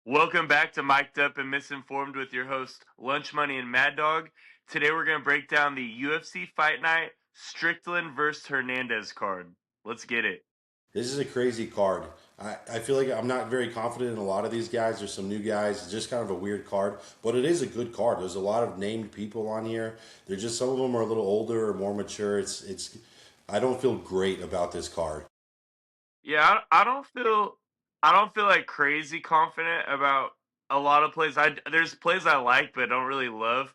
Welcome back to Mic'd Up and Misinformed with your host, Lunch Money and Mad Dog. Today we're going to break down the UFC Fight Night Strickland versus Hernandez card. Let's get it. This is a crazy card. I feel like I'm not very confident in a lot of these guys. There's some new guys. It's just kind of a weird card, but it is a good card. There's a lot of named people on here. They're just some of them are a little older or more mature. It's. I don't feel great about this card. Yeah, I don't feel like crazy confident about a lot of plays. There's plays I like but don't really love.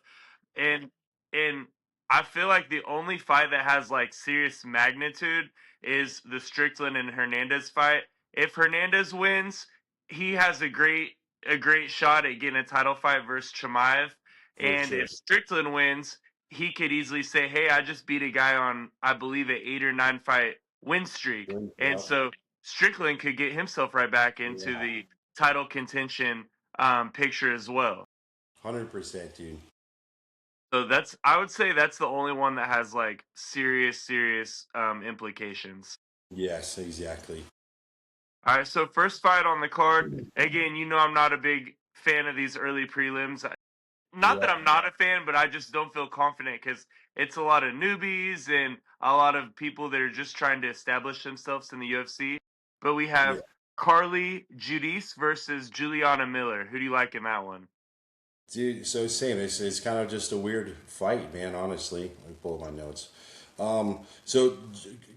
And and I feel like the only fight that has like serious magnitude is the Strickland and Hernandez fight. If Hernandez wins, he has a great shot at getting a title fight versus Chimaev. For And sure. if Strickland wins, he could easily say, "Hey, I just beat a guy on I believe an 8 or 9 fight win streak." And Yeah, so Strickland could get himself right back into yeah, the title contention picture as well. 100%, dude. So I would say that's the only one that has like serious implications. Yes, exactly. All right, so first fight on the card. Again, I'm not a big fan of these early prelims. Not that Yeah, I'm not a fan, but I just don't feel confident because it's a lot of newbies and a lot of people that are just trying to establish themselves in the UFC. But we yeah. have Carly Judice versus Juliana Miller. Who do you like in that one? Dude, so same. It's kind of just a weird fight, man. Honestly, let me pull up my notes.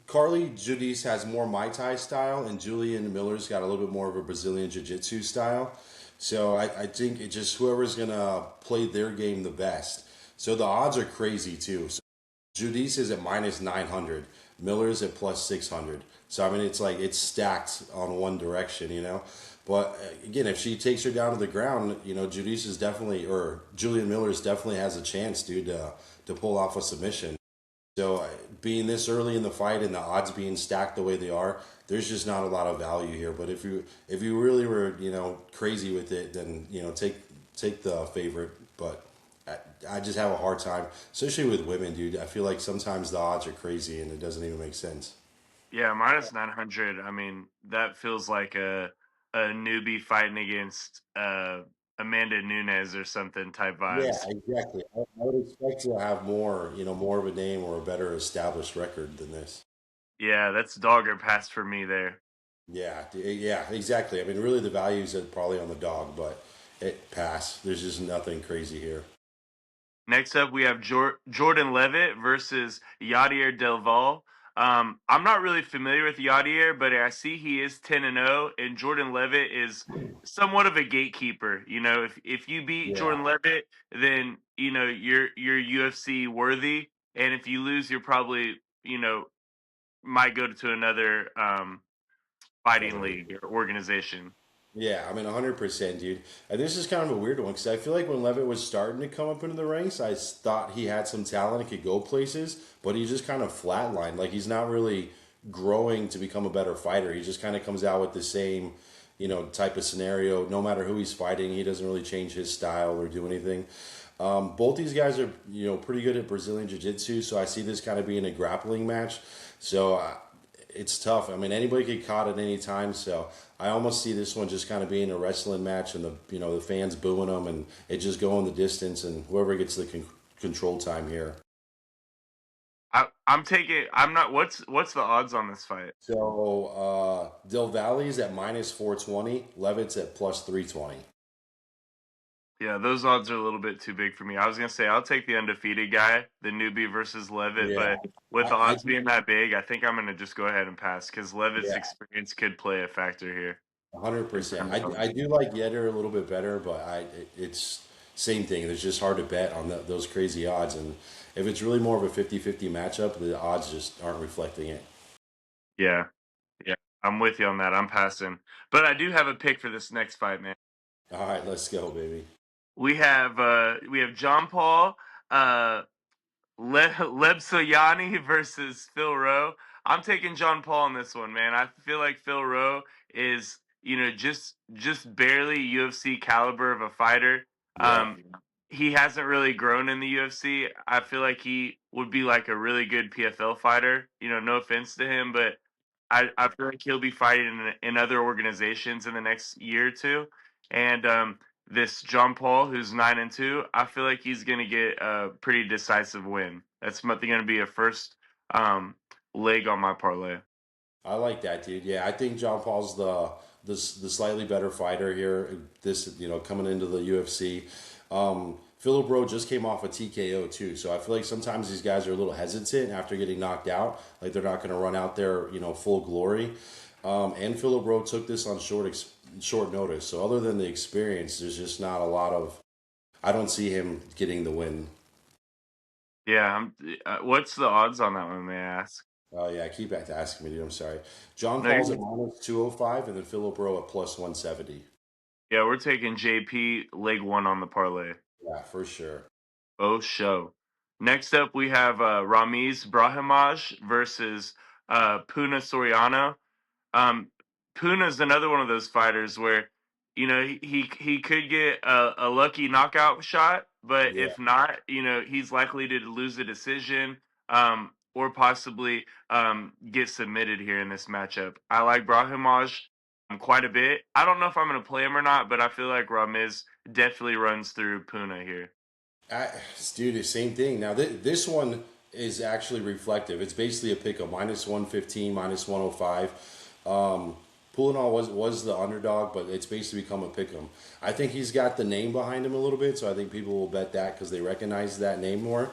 Carly Judice has more Mai Tai style, and Julian Miller's got a little bit more of a Brazilian Jiu Jitsu style. So I think it just whoever's gonna play their game the best. So the odds are crazy too. So Judice is at -900, Miller's at +600. So I mean, it's like it's stacked on one direction. But again, if she takes her down to the ground, Judice is definitely, or Julian Miller's definitely has a chance, dude, to pull off a submission. So being this early in the fight and the odds being stacked the way they are, there's just not a lot of value here. But if you really were crazy with it, then take the favorite. But I just have a hard time, especially with women, dude. I feel like sometimes the odds are crazy and it doesn't even make sense. Yeah, -900. I mean, that feels like a newbie fighting against Amanda Nunes or something type Yeah, vibes. exactly. I would expect you to have more of a name or a better established record than this. Yeah, that's dog or pass for me there. Yeah, yeah, exactly. I mean, really, the values are probably on the dog, but it pass. There's just nothing crazy here. Next up, we have Jordan Levitt versus Yadier Delval. I'm not really familiar with Yadier, but I see he is 10-0, and Jordan Levitt is somewhat of a gatekeeper. If you beat Yeah, Jordan Levitt, then you're UFC worthy, and if you lose, you're probably might go to another fighting another. league or organization. Yeah, I mean, 100%, dude. And this is kind of a weird one because I feel like when Levitt was starting to come up into the ranks, thought he had some talent and could go places, but he just kind of flatlined. Like he's not really growing to become a better fighter. He just kind of comes out with the same, type of scenario. No matter who he's fighting, he doesn't really change his style or do anything. Both these guys are, pretty good at Brazilian Jiu Jitsu, so I see this kind of being a grappling match. So it's tough. I mean, anybody get caught at any time. So I almost see this one just kind of being a wrestling match, and the fans booing them, and it just going the distance, and whoever gets the control time here. I'm taking. I'm not. What's the odds on this fight? So Del Valle's at -420, Levitt's at +320. Yeah, those odds are a little bit too big for me. I was gonna say I'll take the undefeated guy, the newbie versus Levitt, Yeah, but with the I odds being that big, I think I'm gonna just go ahead and pass because Levitt's yeah, experience could play a factor here. 100%. I do like Yetter a little bit better, but it's same thing. It's just hard to bet on those crazy odds, and if it's really more of a 50-50 matchup, the odds just aren't reflecting it. Yeah, yeah, I'm with you on that. I'm passing, but I do have a pick for this next fight, man. All right, let's go, baby. We have John Paul uh, Lebsoyani versus Phil Rowe. I'm taking John Paul in this one, man. I feel like Phil Rowe is, just barely UFC caliber of a fighter. Yeah, He hasn't really grown in the UFC. I feel like he would be like a really good PFL fighter. No offense to him, but I feel like he'll be fighting in other organizations in the next year or two. and this John Paul, who's 9-2, I feel like he's going to get a pretty decisive win. That's going to be a first um, leg on my parlay. I like that, dude. Yeah, I think John Paul's the slightly better fighter here. This coming into the UFC. Philip Rowe just came off a TKO too, so I feel like sometimes these guys are a little hesitant after getting knocked out, like they're not going to run out there, full glory. And Philip Rowe took this on short notice, so other than the experience, there's just not a lot of. I don't see him getting the win. Yeah, what's the odds on that one, may I ask? Oh yeah, I keep asking me, dude. I'm sorry. John No, Paul's at -205, and then Philip Rowe at +170. yeah, we're taking JP leg one on the parlay. Yeah, for sure. Oh, show. Next up, we have Rameez Brahmaj versus Puna Soriano. Um, Puna's another one of those fighters where, he could get a lucky knockout shot, but Yeah. if not, he's likely to lose a decision, or possibly get submitted here in this matchup. I like Brahimaj quite a bit. I don't know if I'm going to play him or not, but I feel like Ramirez definitely runs through Puna here. I, Dude, the same thing. Now, this one is actually reflective. It's basically a pick of -115, -105. Poulinol was the underdog, but it's basically become a pick 'em. I think he's got the name behind him a little bit, so I think people will bet that because they recognize that name more.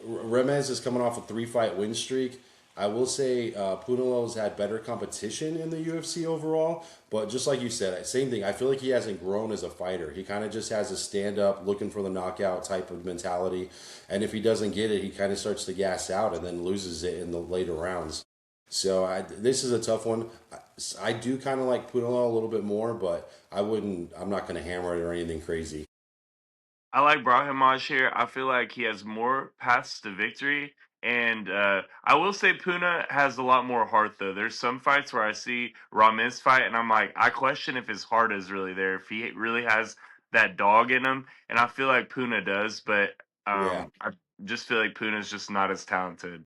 Rameez is coming off a 3-fight win streak. I will say Punelo's had better competition in the UFC overall, but just like you said, same thing. I feel like he hasn't grown as a fighter. He kind of just has a stand up, looking for the knockout type of mentality, and if he doesn't get it, he kind of starts to gas out and then loses it in the later rounds. So this is a tough one. I do kind of like Punelo a little bit more, but I wouldn't. I'm not going to hammer it or anything crazy. I like Brahimaj here. I feel like he has more paths to victory. And I will say Puna has a lot more heart, though. There's some fights where I see Ramiz fight, and I'm like, I question if his heart is really there, if he really has that dog in him. And I feel like Puna does, but Yeah. I just feel like Puna's just not as talented.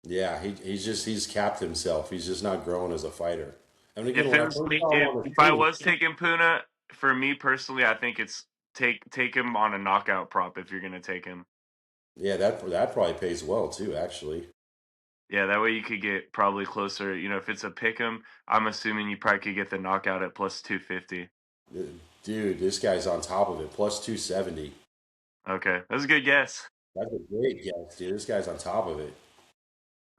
Yeah, he's capped himself. He's just not growing as a fighter. And again, If when it I was first me, saw him on the if I screen, was taking Puna, for me personally, I think it's take him on a knockout prop if you're gonna take him. yeah, that probably pays well too. Actually, Yeah, that way you could get probably closer. If it's a pick 'em, I'm assuming you probably could get the knockout at plus 250. Uh, dude, this guy's on top of it. +270. Okay, that's a good guess. That's a great guess, dude. This guy's on top of it.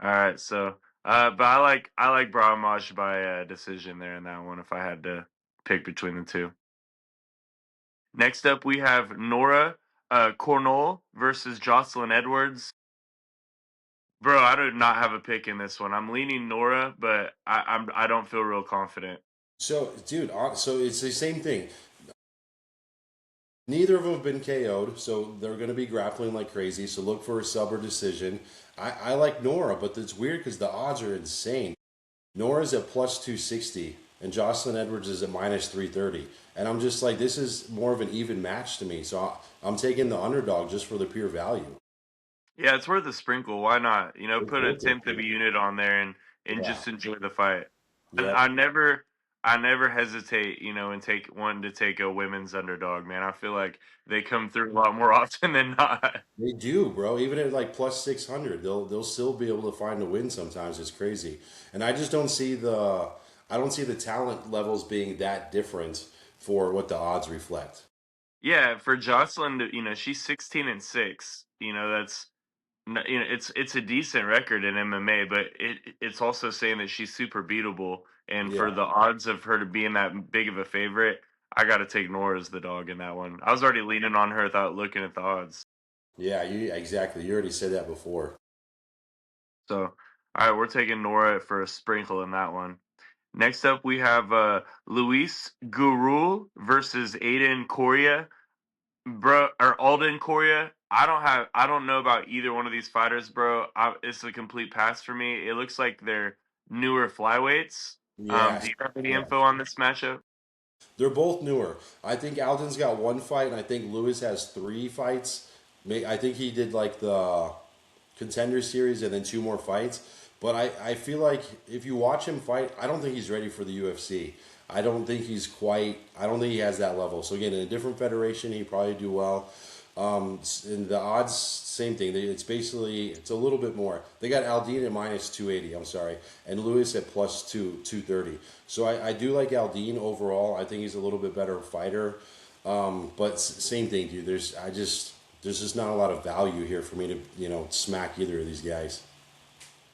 All right, so but I like Brahmaj by decision there in that one if I had to pick between the two. Next up, we have Nora Cornell versus Jocelyn Edwards. Bro, I do not have a pick in this one. I'm leaning Nora, but I don't feel real confident. So, dude, so it's the same thing. Neither of them have been KO'd, so they're going to be grappling like crazy. So look for a sub or decision. I like Nora, but it's weird because the odds are insane. Nora's at +260, and Jocelyn Edwards is at -330. And I'm just like, this is more of an even match to me. So I'm taking the underdog just for the pure value. Yeah, it's worth a sprinkle. Why not? It's Put a worth it, tenth of a dude. unit on there and Yeah. just enjoy the fight. And Yep. I never hesitate, and take one to take a women's underdog, man. I feel like they come through a lot more often than not. They do, bro. Even at like +600, they'll still be able to find a win sometimes. It's crazy. And I just don't see the talent levels being that different for what the odds reflect. Yeah, for Jocelyn, she's 16-6. That's it's a decent record in MMA, but it's also saying that she's super beatable. And for Yeah. the odds of her to being that big of a favorite, I got to take Nora as the dog in that one. I was already leaning on her without looking at the odds. Yeah, exactly. You already said that before. So, all right, we're taking Nora for a sprinkle in that one. Next up, we have Luis Gurul versus Aiden Correa. Bro, or Alden Correa. I don't know about either one of these fighters, bro. It's a complete pass for me. It looks like they're newer flyweights. Yeah. Do you have any Yeah. info on this matchup? They're both newer. I think Alden's got one fight, and I think Lewis has 3 fights. I think he did like the contender series and then 2 more fights. But I feel like if you watch him fight, I don't think he's ready for the UFC. I don't think he's quite. I don't think he has that level. So again, in a different federation, he'd probably do well. And the odds, same thing. It's basically it's a little bit more. They got Aldine at minus 280. I'm sorry, and Lewis at plus 230. So I do like Aldine overall. I think he's a little bit better fighter. But same thing, dude. There's just not a lot of value here for me to smack either of these guys.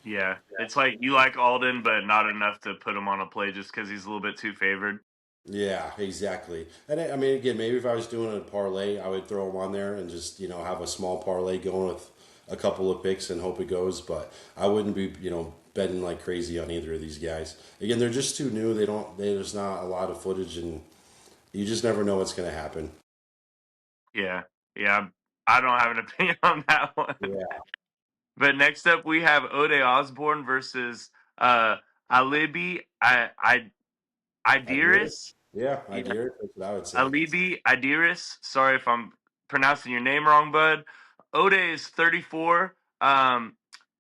Yeah, it's like you like Alden, but not enough to put him on a play just because he's a little bit too favored. Yeah, exactly. And I mean, again, maybe if I was doing a parlay, I would throw him on there and just have a small parlay going with a couple of picks and hope it goes. But I wouldn't be betting like crazy on either of these guys. Again, they're just too new. There's not a lot of footage, and you just never know what's going to happen. Yeah, yeah. I don't have an opinion on that one. Yeah, But next up, we have Ode Osborne versus Alibi Idris. Idris. Yeah, Yeah, Idris. That's what I would say. Alibi Idris. Sorry if I'm pronouncing your name wrong, bud. Ode is 34.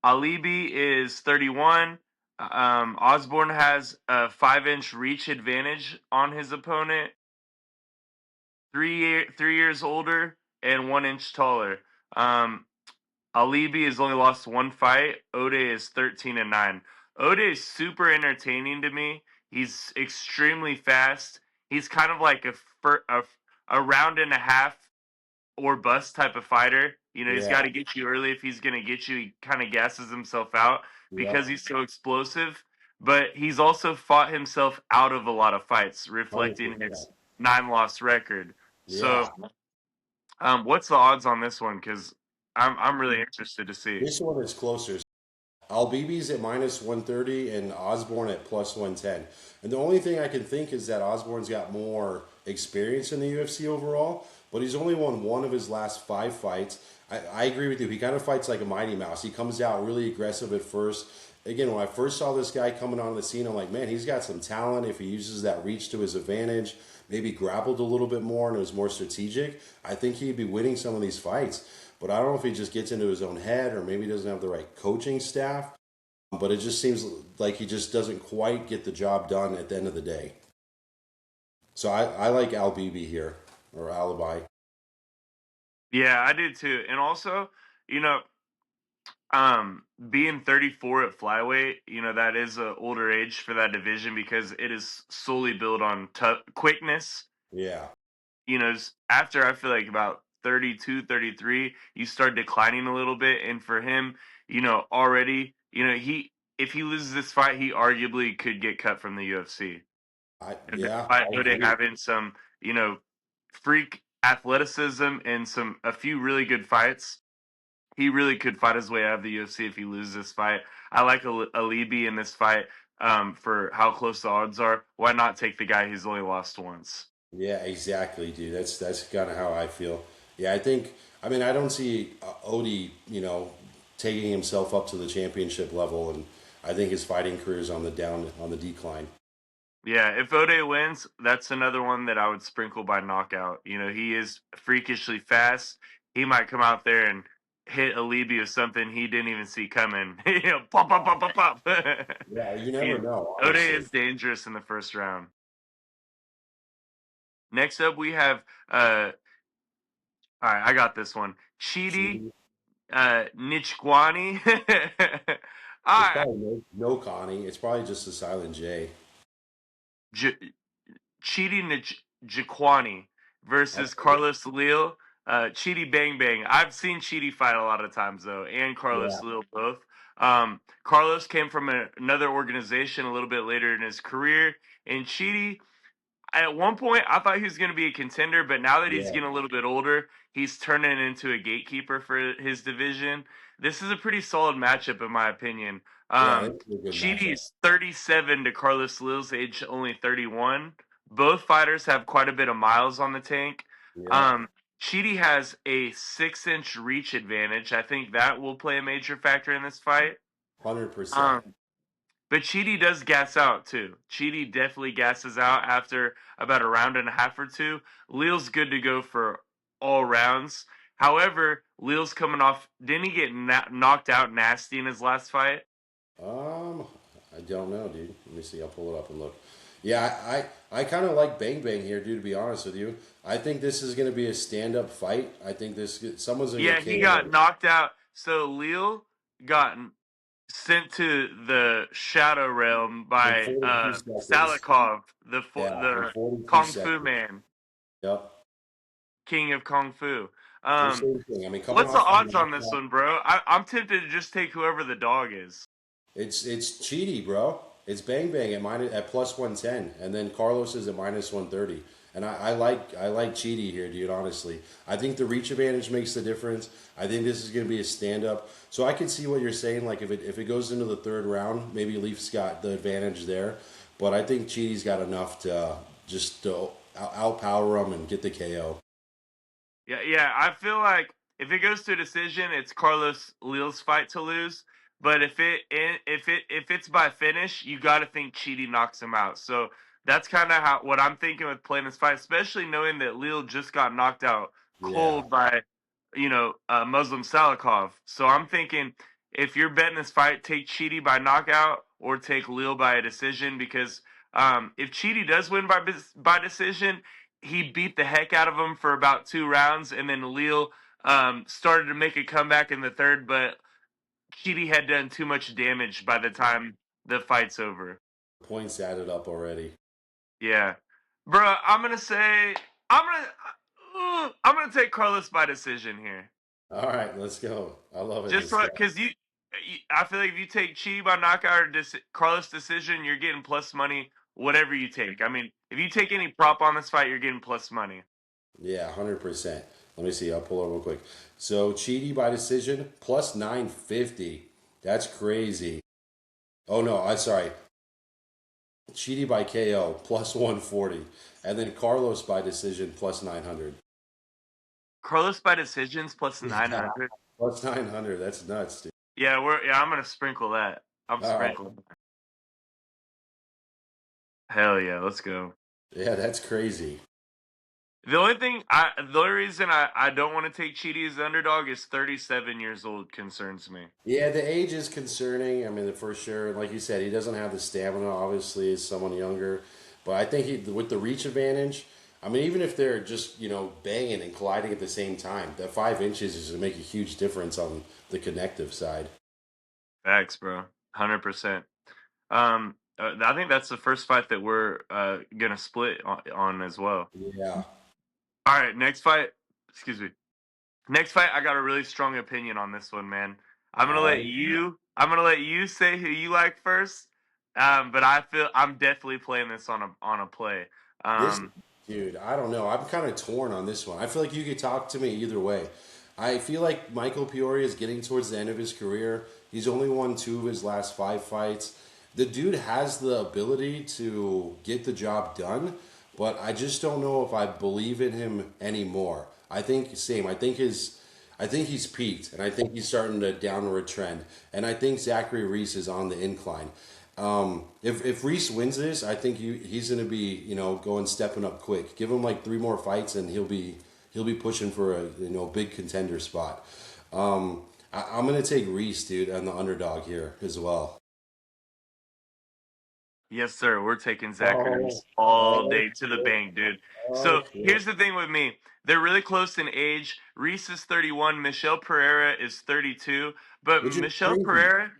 Alibi is 31. Osborne has a 5-inch reach advantage on his opponent. 3 years older and 1 inch taller. Alibi has only lost one fight. Ode is 13-9. Ode is super entertaining to me. He's extremely fast. He's kind of like a round and a half or bust type of fighter. He's Yeah, got to get you early. If he's going to get you, he kind of gasses himself out because yep, he's so explosive. But he's also fought himself out of a lot of fights, 100%. reflecting his 9-loss record. Yeah, So, what's the odds on this one? Because I'm really interested to see. this one is closer. Albibi's at minus 130 and Osborne at plus 110. And the only thing I can think is that Osborne's got more experience in the UFC overall, but he's only won one of his last 5 fights. I agree with you. He kind of fights like a Mighty Mouse. He comes out really aggressive at first. Again, when I first saw this guy coming onto the scene, I'm like, man, he's got some talent. If he uses that reach to his advantage, maybe grappled a little bit more and was more strategic, I think he'd be winning some of these fights. But I don't know if he just gets into his own head or maybe he doesn't have the right coaching staff. But it just seems like he just doesn't quite get the job done at the end of the day. So I like Albibi here, or Alibi. Yeah, I do too. And also, you know, being 34 at flyweight, that is an older age for that division because it is solely built on quickness. Yeah, After I feel like about 32, 33, you start declining a little bit. And for him, already, if he loses this fight, he arguably could get cut from the UFC. I Despite Ode agree. having some, freak athleticism and a few really good fights, he really could fight his way out of the UFC if he loses this fight. I like Alibi in this fight for how close the odds are. Why not take the guy who's only lost once? Yeah, exactly, dude. That's kind of how I feel. Yeah, I think. I mean, I don't see Odie, taking himself up to the championship level, and I think his fighting career is on the decline. Yeah, if Ode wins, that's another one that I would sprinkle by knockout. He is freakishly fast. He might come out there and hit Alibi with something he didn't even see coming. Pop, pop, pop, pop, pop. Yeah, you never He- know, Ode honestly. is dangerous in the first round. Next up, we have all right, I got this one. Chidi Chidi. Nichkwani. It's I probably no Connie. It's probably just a silent J. J- Chidi Njikwani versus Okay. Carlos Leal. Chidi Bang Bang. I've seen Chidi fight a lot of times though, and Yeah, Carlos Leal both. Carlos came from another organization a little bit later in his career, and Chidi at one point I thought he was going to be a contender, but now that he's yeah, getting a little bit older, he's turning into a gatekeeper for his division. This is a pretty solid matchup in my opinion. yeah. That's a good matchup. Chidi's 37 to Carlos Leal's age only 31. Both fighters have quite a bit of miles on the tank. Yep, Um, Chidi has a 6-inch reach advantage. I think that will play a major factor in this fight. 100%. Um, but Chidi does gas out too. Chidi definitely gasses out after about a round and a half or two. Leal's good to go for all rounds. However, Leal's coming off. Didn't he get knocked out nasty in his last fight? Um, I don't know, dude. Let me see. I'll pull it up and look. Yeah, I kind of like Bang Bang here, dude. To be honest with you, I think this is going to be a stand-up fight. I think this someone's going to Yeah, get he KO got knocked out. So Lille got sent to the shadow realm in by 42 seconds. Salikov, Yeah, in the 42 Kung Fu seconds. man, Yep. king of Kung Fu. So Um, same thing. I mean, coming what's the off odds on this the one, bro? I'm tempted to just take whoever the dog is. it's cheaty, bro. It's Bang Bang at plus 110, and then Carlos is at minus 130. And I like Cheaty here, dude. Honestly, I think the reach advantage makes the difference. I think this is going to be a stand up. So I can see what you're saying. Like if it goes into the third round, maybe Leaf's got the advantage there. But I think Cheaty's got enough to just to outpower him and get the KO. Yeah, yeah. I feel like if it goes to a decision, it's Carlos Lille's fight to lose. But if it's by finish, you got to think Chidi knocks him out. So that's kind of how what I'm thinking with playing this fight, especially knowing that Lille just got knocked out Yeah, cold by Muslim Salikov. So I'm thinking if you're betting this fight, take Chidi by knockout or take Lille by a decision because if Chidi does win by decision, he beat the heck out of him for about 2 rounds, and then Lille started to make a comeback in the third, but Chidi had done too much damage by the time the fight's over. points added up already. Yeah, bro, I'm gonna take Carlos by decision here, All right, let's go. I love it. just This guy. because I feel like if you take Chidi by knockout or Carlos decision, you're getting plus money. Whatever you take, I mean, if you take any prop on this fight, you're getting plus money. Yeah, 100%. Let me see. I'll pull it real quick. So Cheaty by decision plus 950. That's crazy. Oh no, I'm sorry. Cheaty by KO plus 140, and then Carlos by decision plus 900. Carlos by decisions plus Yeah, 900. plus 900. That's nuts, dude. Yeah, I'm gonna sprinkle that. I'm All right. sprinkling. Hell yeah, let's go. Yeah, that's crazy. The only reason I don't want to take Cheaty as the underdog is 37 years old concerns me. Yeah, the age is concerning. I mean, for sure. Like you said, he doesn't have the stamina, obviously, as someone younger. But I think with the reach advantage, I mean, even if they're just, banging and colliding at the same time, that 5 inches is going to make a huge difference on the connective side. Facts, bro. 100%. I think that's the first fight that we're gonna split on as well. Yeah. All right, next fight. Excuse me. Next fight, I got a really strong opinion on this one, man. All right. I'm gonna let you say who you like first. But I feel I'm definitely playing this on a play. This Um, dude, I don't know. I'm kind of torn on this one. I feel like you could talk to me either way. I feel like Michael Peoria is getting towards the end of his career. He's only won 2 of his last 5 fights. The dude has the ability to get the job done, but I just don't know if I believe in him anymore. I think same. I think he's peaked, and I think he's starting to downward trend. And I think Zachary Reese is on the incline. If Reese wins this, I think he's going to be going stepping up quick. Give him like 3 more fights, and he'll be pushing for a big contender spot. I'm going to take Reese, dude, on the underdog here as well. yes, sir. We're taking Oh, Zachary's all oh, day to the shit. bank, dude. Oh, So shit. here's the thing with me. They're really close in age. Reese is 31. Michelle Pereira is 32. But Which is Michelle crazy. Pereira,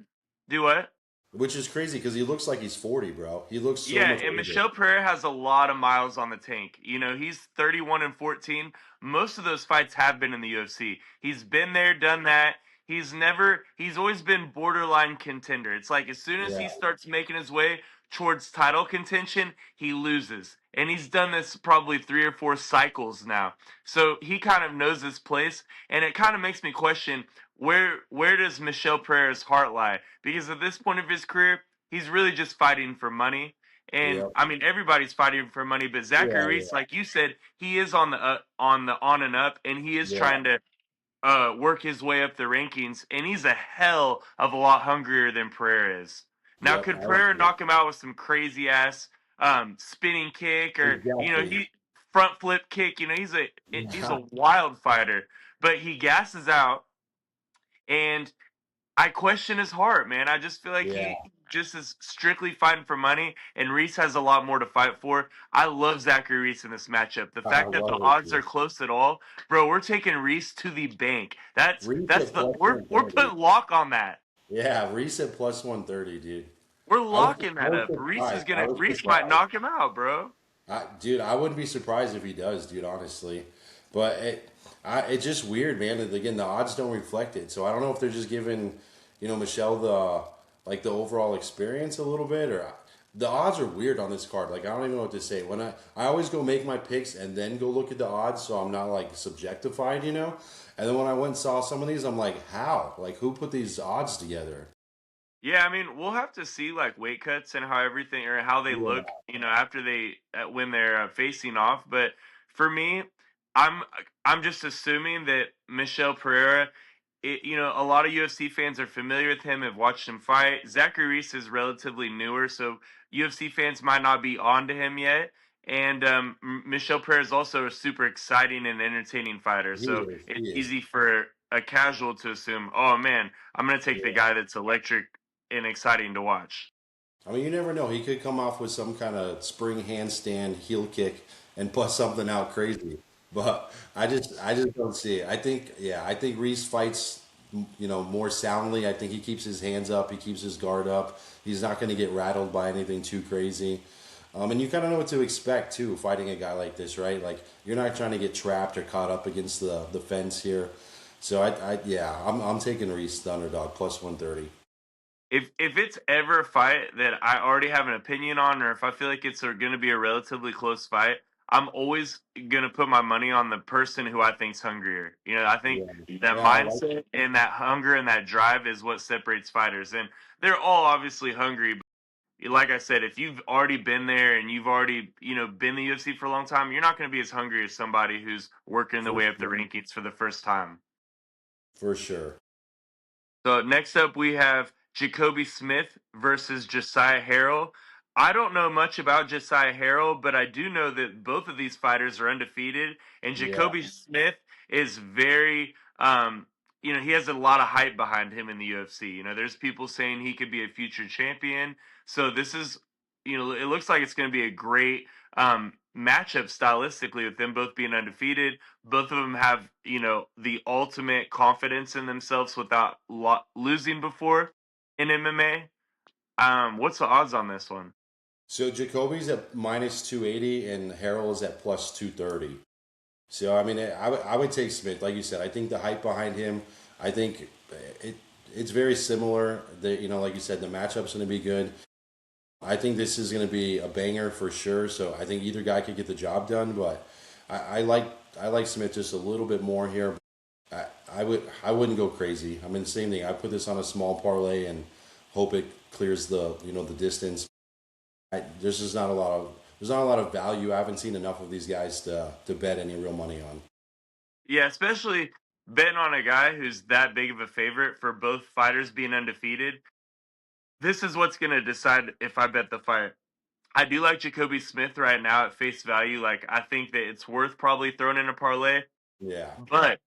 do what? Which is crazy because he looks like he's 40, bro. He looks so Yeah, much and older. Michelle Pereira has a lot of miles on the tank. You know, he's 31 and 14. Most of those fights have been in the UFC. He's been there, done that. He's always been borderline contender. It's like as soon as Yeah. he starts making his way towards title contention, he loses. And he's done this probably 3 or 4 cycles now. So he kind of knows his place, and it kind of makes me question where does Michelle Pereira's heart lie? Because at this point of his career, he's really just fighting for money. And Yeah. I mean, everybody's fighting for money, but Zachary Yeah. Yeah. Reese, like you said, he is on and up, and he is Yeah. trying to work his way up the rankings, and he's a hell of a lot hungrier than Pereira is. Now, Yep. could Pereira knock him out with some crazy ass spinning kick, or Exactly. he front flip kick? He's Yeah. a wild fighter, but he gasses out, and I question his heart, man. I just feel like Yeah. just is strictly fighting for money, and Reese has a lot more to fight for. I love Zachary Reese in this matchup. The I fact that the love it, odds are dude. close at all, bro, we're taking Reese to the bank. Reese That's at the plus we're 130. putting lock on that. Yeah, Reese at plus 130, dude. We're I was locking I that was up. surprised. I was Reese might surprised. knock him out, bro. Dude, I wouldn't be surprised if he does, dude. Honestly, but it's just weird, man. And again, the odds don't reflect it, so I don't know if they're just giving, Michelle the overall experience a little bit, or the odds are weird on this card. Like I don't even know what to say. When I always go make my picks and then go look at the odds, so I'm not like subjectified, you know. And then when I went and saw some of these, I'm like, how? Like who put these odds together? Yeah, I mean, we'll have to see like weight cuts and how everything or how they Yeah, look, after they when they're facing off. But for me, I'm I'm just assuming that Michelle Pereira, a lot of UFC fans are familiar with him, have watched him fight. Zachary Reese is relatively newer, so UFC fans might not be onto him yet. And Michelle Pereira is also a super exciting and entertaining fighter, he so is. He it's is. easy for a casual to assume, oh man, I'm gonna take the Yeah. guy that's electric and exciting to watch. I mean, you never know. He could come off with some kind of spring handstand heel kick and bust something out crazy. But I just don't see it. I think Reese fights, more soundly. I think he keeps his hands up. He keeps his guard up. He's not going to get rattled by anything too crazy. And you kind of know what to expect too, fighting a guy like this, right? Like you're not trying to get trapped or caught up against the fence here. So I'm taking Reese the underdog plus 130. If it's ever a fight that I already have an opinion on, or if I feel like it's going to be a relatively close fight, I'm always going to put my money on the person who I think's hungrier. I think Yeah, that yeah, I like. mindset and that hunger and that drive is what separates fighters, and they're all obviously hungry. But like I said, if you've already been there and you've already been in the UFC for a long time, you're not going to be as hungry as somebody who's working their For way up the sure. rankings for the first time. For sure. So next up, we have Jacoby Smith versus Josiah Harrell. I don't know much about Josiah Harrell, but I do know that both of these fighters are undefeated, and Yeah. Jacoby Smith is very, he has a lot of hype behind him in the UFC. There's people saying he could be a future champion. So this is, it looks like it's going to be a great matchup stylistically with them both being undefeated. Both of them have the ultimate confidence in themselves without losing before in MMA. What's the odds on this one? So Jacoby's at minus 280 and Harrell is at plus 230. So I mean, I would take Smith, like you said. I think the hype behind him. I think it it's very similar. Like you said, the matchup's going to be good. I think this is going to be a banger for sure. So I think either guy could get the job done, but I like Smith just a little bit more here. I wouldn't go crazy. I mean, same thing. I put this on a small parlay and hope it clears the distance. There's not a lot of value. I haven't seen enough of these guys to bet any real money on. Yeah, especially betting on a guy who's that big of a favorite for both fighters being undefeated. This is what's going to decide if I bet the fight. I do like Jacoby Smith right now at face value. Like, I think that it's worth probably throwing in a parlay. Yeah, But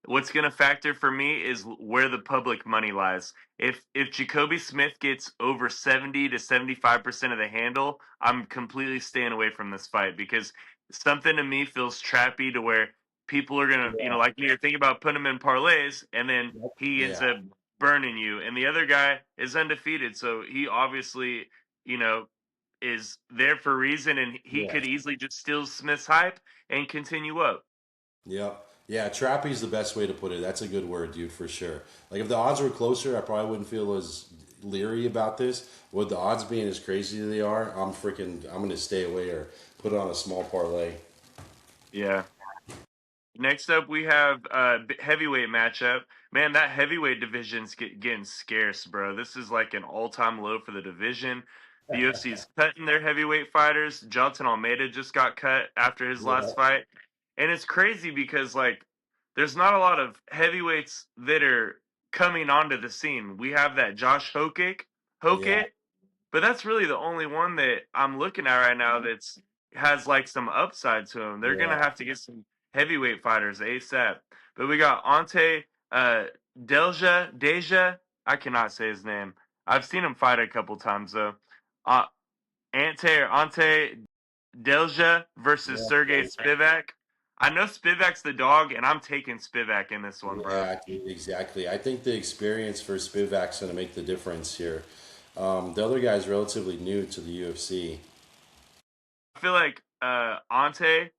what's going to factor for me is where the public money lies. If Jacoby Smith gets over 70 to 75% of the handle, I'm completely staying away from this fight because something to me feels trappy to where people are going to, yeah, like me, are thinking about putting him in parlays and then yep, he ends yeah, up burning you. And the other guy is undefeated. So he obviously, you know, is there for a reason and he yeah, could easily just steal Smith's hype and continue up. yep. Yeah, trappy's the best way to put it. That's a good word, dude, for sure. Like if the odds were closer, I probably wouldn't feel as leery about this. With the odds being as crazy as they are, I'm gonna stay away or put it on a small parlay. Yeah. Next up, we have heavyweight matchup. Man, that heavyweight division's getting scarce, bro. This is like an all-time low for the division. The UFC's cutting their heavyweight fighters. Johnson Almeida just got cut after his Yeah, last fight, and it's crazy because like there's not a lot of heavyweights that are coming onto the scene. We have that Josh yeah, Hokit, but that's really the only one that I'm looking at right now that's has like some upside to him. They're gonna yeah. have to get some heavyweight fighters ASAP. But we got Ante uh Delgia Deja. I cannot say his name. I've seen him fight a couple times though. Uh, Ante Delgia versus Yeah, Sergei Spivak. I know Spivak's the dog, and I'm taking Spivak in this one, bro. yeah, exactly. I think the experience for Spivak's going to make the difference here. The other guy's relatively new to the UFC. I feel like Ante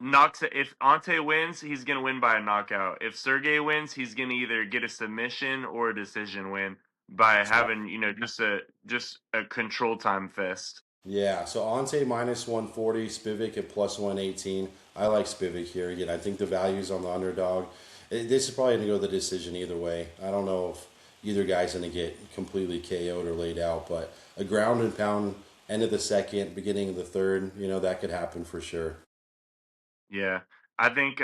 knocks it. If Ante wins, he's gonna win by a knockout. If Sergey wins, he's gonna either get a submission or a decision win by So, having just a control time fest. yeah, so Ante minus 140, Spivak at plus 118. I like Spivak here. Again, I think the value's on the underdog. This is probably going to go the decision either way. I don't know if either guy's going to get completely KO'd or laid out, but a ground and pound end of the second, beginning of the third, that could happen for sure. Yeah, I think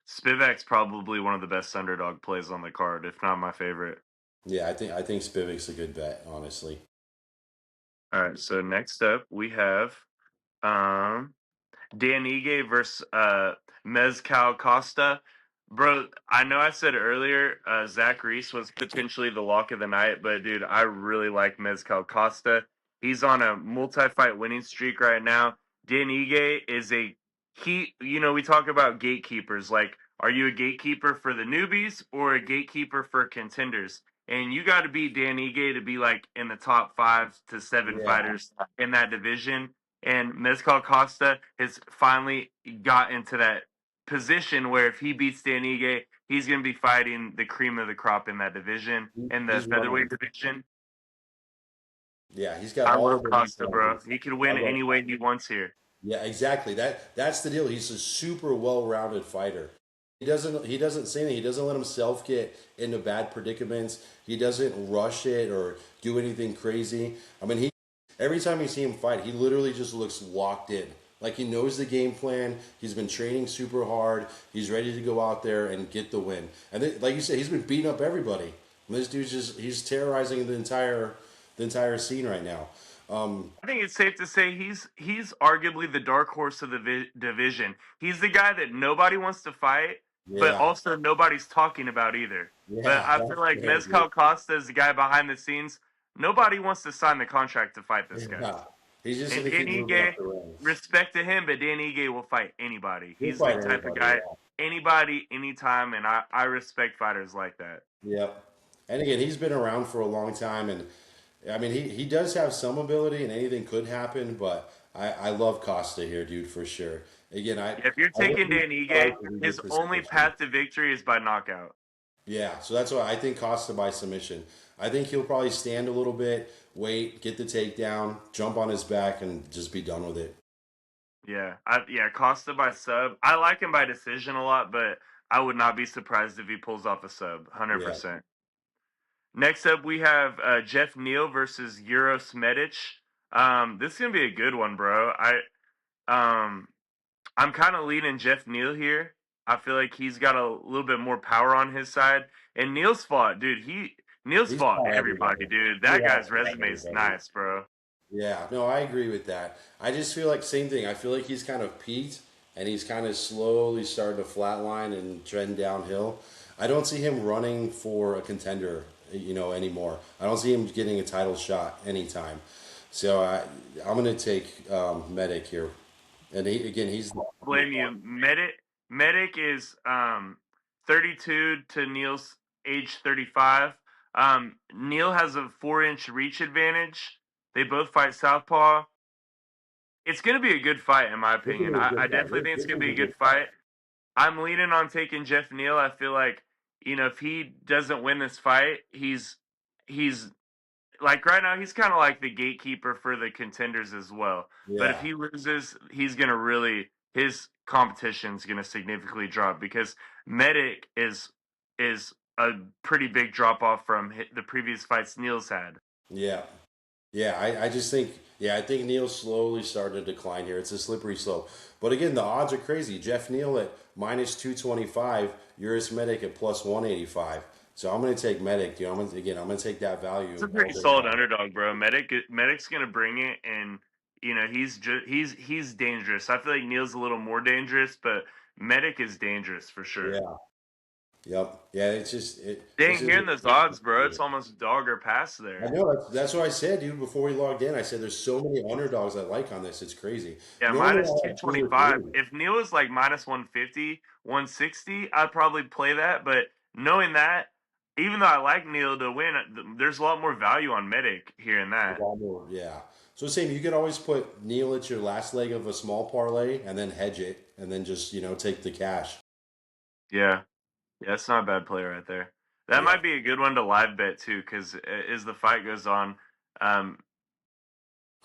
Spivak's probably one of the best underdog plays on the card, if not my favorite. Yeah, I think Spivak's a good bet, honestly. All right, so next up we have um Dan Ige versus Mezcal Costa. Bro, I know I said earlier Zach Reese was potentially the lock of the night, but dude, I really like Mezcal Costa. He's on a multi-fight winning streak right now. Dan Ige is we talk about gatekeepers. Like, are you a gatekeeper for the newbies or a gatekeeper for contenders? And you got to beat Dan Ige to be like in the top 5 to 7 Yeah, fighters in that division, and Mezcal Costa has finally got into that position where if he beats Dan Ige, he's going to be fighting the cream of the crop in that division, in the he's running. featherweight division. Yeah, he's got I all love the Costa, bro. weapons. He could I win love. any way he wants here. Yeah, exactly. That's the deal. He's a super well-rounded fighter. He doesn't say anything. He doesn't let himself get into bad predicaments. He doesn't rush it or do anything crazy. I mean, he every time you see him fight, he literally just looks locked in. Like he knows the game plan. He's been training super hard. He's ready to go out there and get the win. And like you said, he's been beating up everybody. And this dude's he's terrorizing the entire scene right now. I think it's safe to say he's arguably the dark horse of the division. He's the guy that nobody wants to fight, but Yeah, also nobody's talking about either. But yeah, I feel that's like fair, dude. Mezcal Costa is the guy behind the scenes. Nobody wants to sign the contract to fight this guy. Yeah, he's just And gonna Dan keep moving Ige, up the ranks. respect to him, but Dan Ige will fight anybody. He'll He's the fight type of anybody. guy, Yeah. anybody, anytime, and I respect fighters like that. Yep. And again, he's been around for a long time, and I mean, he does have some ability, and anything could happen. But I love Costa here, dude, for sure. Again, If you're I wouldn't taking be Dan surprised Ige, if he his gets the only submission. path to victory is by knockout. Yeah, so that's why I think Costa by submission. I think he'll probably stand a little bit, wait, get the takedown, jump on his back, and just be done with it. Yeah, Costa by sub. I like him by decision a lot, but I would not be surprised if he pulls off a sub, Yeah, 100%. Next up, we have Jeff Neal versus Euros Medic. This is gonna be a good one, bro. Um, I'm kind of leaning Jeff Neal here. I feel like he's got a little bit more power on his side. And Neal's fought, dude. Neal's he's fought fought everybody, everybody. dude. He That has guy's fought resume is everybody. nice, bro. Yeah, no, I agree with that. I just feel like same thing. I feel like he's kind of peaked and he's kind of slowly starting to flatline and trend downhill. I don't see him running for a contender, anymore. I don't see him getting a title shot anytime. So I'm going to take Medic here, and he's Blame you. Medic is 32 to Neal's age 35. Neal has a 4-inch reach advantage. They both fight southpaw. It's going to be a good fight, in my this is opinion. a I good fight. definitely think it's This going is to a be a good good fight. fight. I'm leaning on taking Jeff Neal. I feel like, if he doesn't win this fight, he's like right now, he's kind of like the gatekeeper for the contenders as well. But if Yeah, he loses, he's going to his competition's going to significantly drop because Medic is a pretty big drop off from the previous fights Neal's had. yeah. Yeah, I just think, yeah, I think Neal's slowly starting to decline here. It's a slippery slope. But again, the odds are crazy. Jeff Neal at minus 225, Eurus Medic at plus 185. So I'm going to take Medic. I'm going to take that It's value a all pretty day solid long. underdog, bro. Medic's going to bring it, and he's dangerous. I feel like Neal's a little more dangerous, but Medic is dangerous for sure. Yeah. Yep. Yeah, it's just it's Dang, just. hearing those odds, bro, it's almost dog or pass I there. know that's what I said, dude. Before we logged in, I said there's so many underdogs I like on this. It's crazy. Yeah, Normally minus I have two or 225. three. If Neil is like minus 150, 160, I'd probably play that. But knowing that, even though I like Neil to win, there's a lot more value on Medic here in A that. lot more, yeah. So same, you could always put Neil at your last leg of a small parlay and then hedge it and then just take the cash. Yeah, yeah, that's not a bad play right there. That Yeah, might be a good one to live bet too, because as the fight goes on, um,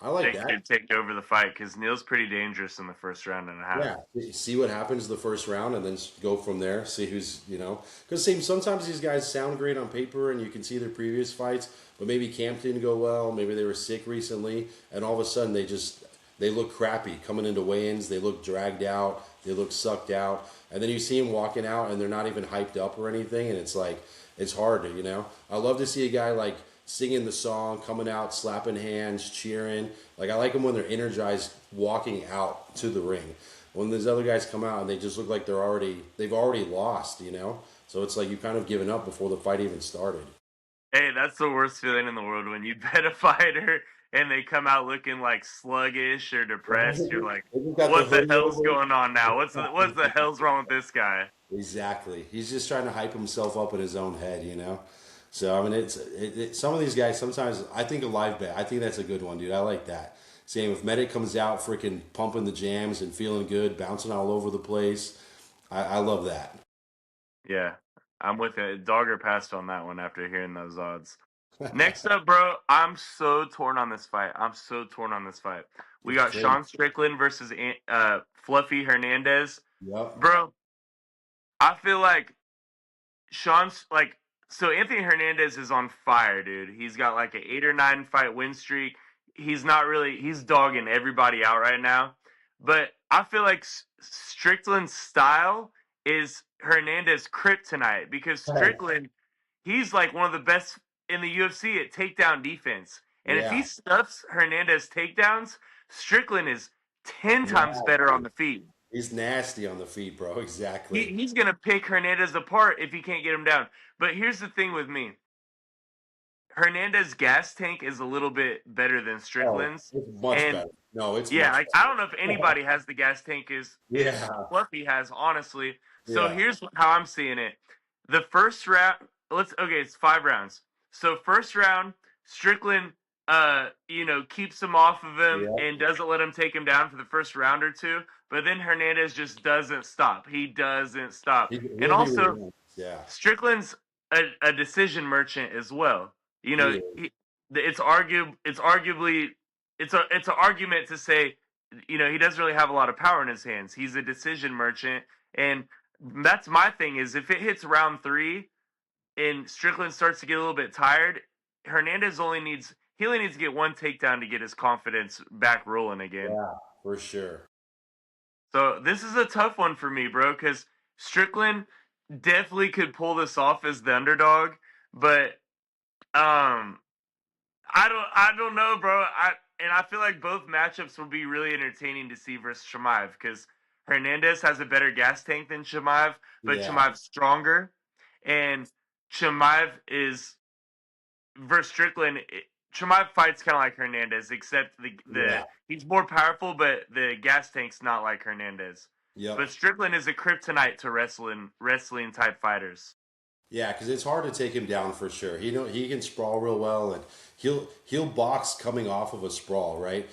I like they that. could take over the fight because Neil's pretty dangerous in the first round and a half. Yeah, see what happens the first round and then go from there. See who's. Because same, sometimes these guys sound great on paper and you can see their previous fights, but maybe camp didn't go well. Maybe they were sick recently, and all of a sudden they look crappy coming into weigh-ins. They look dragged out. They look sucked out, and then you see them walking out and they're not even hyped up or anything, and it's like it's hard to. I love to see a guy like singing the song, coming out, slapping hands, cheering. Like I like them when they're energized, walking out to the ring. When these other guys come out and they just look like they've already lost. So it's like you kind of given up before the fight even started. Hey, that's the worst feeling in the world when you bet a fighter and they come out looking like sluggish or depressed. You're like, They just got the what the hoodie hell's over. going on now? What's the hell's wrong with this guy? Exactly. He's just trying to hype himself up in his own head. So I mean, some of these guys. Sometimes I think a live bet. I think that's a good one, dude. I like that. Same if Medic comes out, freaking pumping the jams and feeling good, bouncing all over the place. I love that. Yeah, I'm with it. Dogger passed on that one after hearing those odds. Next up, bro, I'm so torn on this fight. I'm so torn on this fight. We It's got crazy. Sean Strickland versus Fluffy Hernandez. Yep. Bro, I feel like Sean's like so Anthony Hernandez is on fire, dude. He's got like an 8 or 9 fight win streak. He's dogging everybody out right now. But I feel like Strickland's style is Hernandez kryptonite because Strickland, he's like one of the best in the UFC at takedown defense. And if he Yeah. stuffs Hernandez takedowns, Strickland is 10 times better on Nasty. the feet. He's nasty on the feet, bro. Exactly. He's gonna pick Hernandez apart if he can't get him down. But here's the thing with me: Hernandez's gas tank is a little bit better than Oh, Strickland's, it's much and better. No, it's yeah, much like I don't know if anybody has the gas tank as yeah. Fluffy has, honestly. So Yeah. here's how I'm seeing it: the first round, it's 5 rounds. So first round, Strickland, keeps him off of him Yeah. and doesn't let him take him down for the first round or two. But then Hernandez just doesn't stop. He doesn't stop. And He'll be also, relentless. Yeah. Strickland's a decision merchant as well. You know, He is. it's an argument to say, he doesn't really have a lot of power in his hands. He's a decision merchant, and that's my thing is if it hits round 3 and Strickland starts to get a little bit tired, Hernandez only needs to get one takedown to get his confidence back rolling again. Yeah, for sure. So this is a tough one for me, bro, because Strickland definitely could pull this off as the underdog, but um, I don't know, bro. I feel like both matchups will be really entertaining to see versus Chimaev because Hernandez has a better gas tank than Chimaev, but Yeah. Chimaev's stronger, and Chimaev is versus Strickland. Chimaev fights kind of like Hernandez, except the Yeah. he's more powerful, but the gas tank's not like Hernandez. But Yep. Strickland is a kryptonite to wrestling type fighters. Yeah, because it's hard to take him down for sure. He can sprawl real well, and he'll box coming off of a sprawl, right?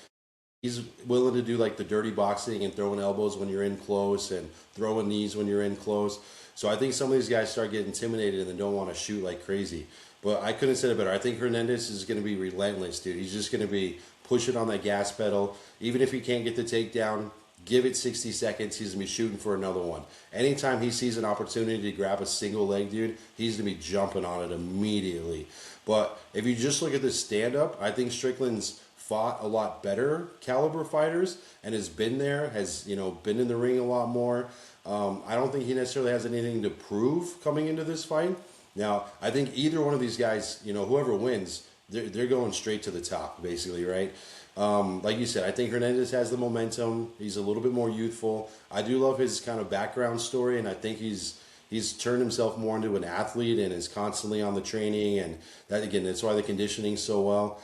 He's willing to do like the dirty boxing and throwing elbows when you're in close and throwing knees when you're in close. So I think some of these guys start getting intimidated and then don't want to shoot like crazy. But I couldn't have said it better. I think Hernandez is going to be relentless, dude. He's just going to be pushing on that gas pedal. Even if he can't get the takedown, give it 60 seconds. He's going to be shooting for another one. Anytime he sees an opportunity to grab a single leg, dude, he's going to be jumping on it immediately. But if you just look at the stand up, I think Strickland's fought a lot better caliber fighters and has been there, has been in the ring a lot more. I don't think he necessarily has anything to prove coming into this fight. Now, I think either one of these guys, whoever wins, they're going straight to the top, basically, right? Like you said, I think Hernandez has the momentum. He's a little bit more youthful. I do love his kind of background story, and I think he's he's turned himself more into an athlete and is constantly on the training, and that again, that's why the conditioning's so well.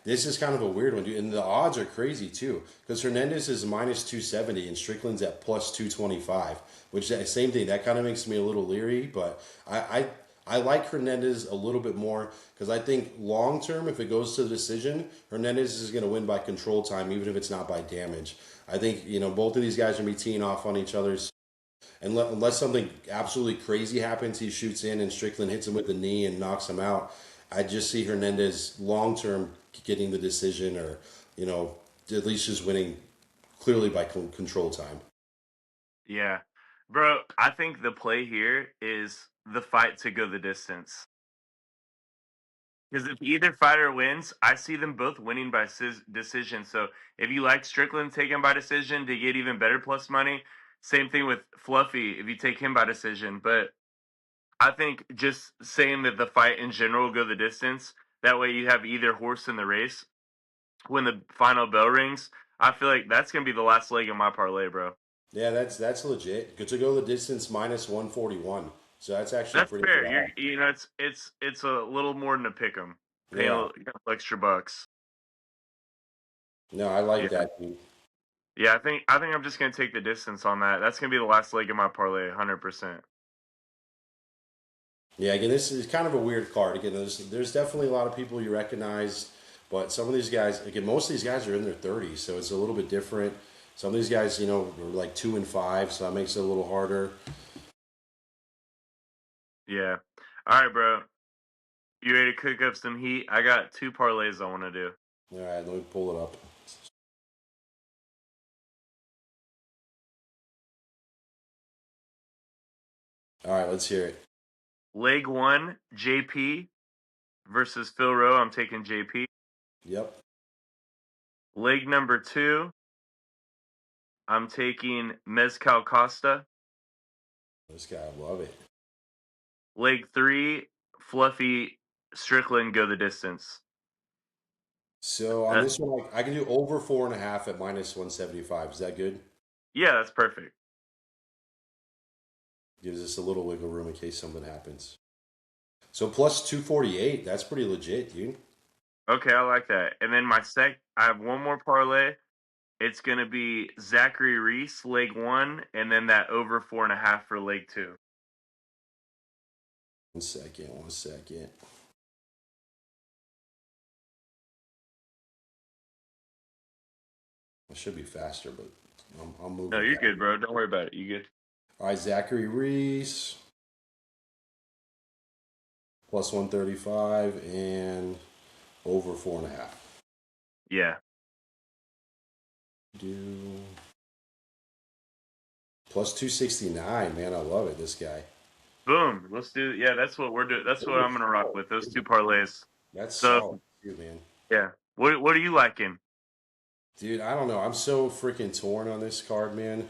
This is kind of a weird one, dude. And the odds are crazy too, because Hernandez is minus 270 and Strickland's at plus 225, which same thing. That kind of makes me a little leery, but I like Hernandez a little bit more because I think long term, if it goes to the decision, Hernandez is going to win by control time, even if it's not by damage. I think both of these guys are going to be teeing off on each other's. Unless something absolutely crazy happens, he shoots in and Strickland hits him with the knee and knocks him out. I just see Hernandez long term getting the decision, or at least just winning clearly by control time. Yeah. Bro, I think the play here is the fight to go the distance. Because if either fighter wins, I see them both winning by decision. So if you like Strickland, take him by decision to get even better plus money. Same thing with Fluffy if you take him by decision. But I think just saying that the fight in general will go the distance, that way you have either horse in the race. When the final bell rings, I feel like that's going to be the last leg of my parlay, bro. Yeah, that's legit. Good to go the distance minus 141. So that's actually That's pretty fair. good. It's a little more than a pick 'em. Paying Yeah. a couple extra bucks. No, I like Yeah. that, dude. Yeah, I think I'm just gonna take the distance on that. That's gonna be the last leg of my parlay, 100%. Yeah, again, this is kind of a weird card. Again, there's definitely a lot of people you recognize, but some of these guys, again, most of these guys are in their 30s, so it's a little bit different. Some of these guys, are like 2 and 5, so that makes it a little harder. Yeah. All right, bro. You ready to cook up some heat? I got 2 parlays I want to do. All right, let me pull it up. All right, let's hear it. Leg 1, JP versus Phil Rowe. I'm taking JP. Yep. Leg number 2, I'm taking Mezcal Costa. This guy, I love it. Leg 3, Fluffy Strickland go the distance. So on That's, this one, I can do over 4.5 at minus 175. Is that good? yeah, that's perfect. Gives us a little wiggle room in case something happens. So plus 248. That's pretty legit, dude. Okay, I like that. And then I have one more parlay. It's gonna be Zachary Reese, leg 1, and then that over 4.5 for leg 2. 1 second. I should be faster, but I'm moving. No, you're good, bro. Don't worry about it. You good? All right, Zachary Reese plus 135 and over 4.5. Yeah. Do plus 269, man. I love it. This guy. Boom. Let's do. Yeah, that's what we're doing. That's what I'm gonna rock with. Those 2 parlays. That's So solid, too, man. yeah. What are you liking? Dude, I don't know. I'm so freaking torn on this card, man.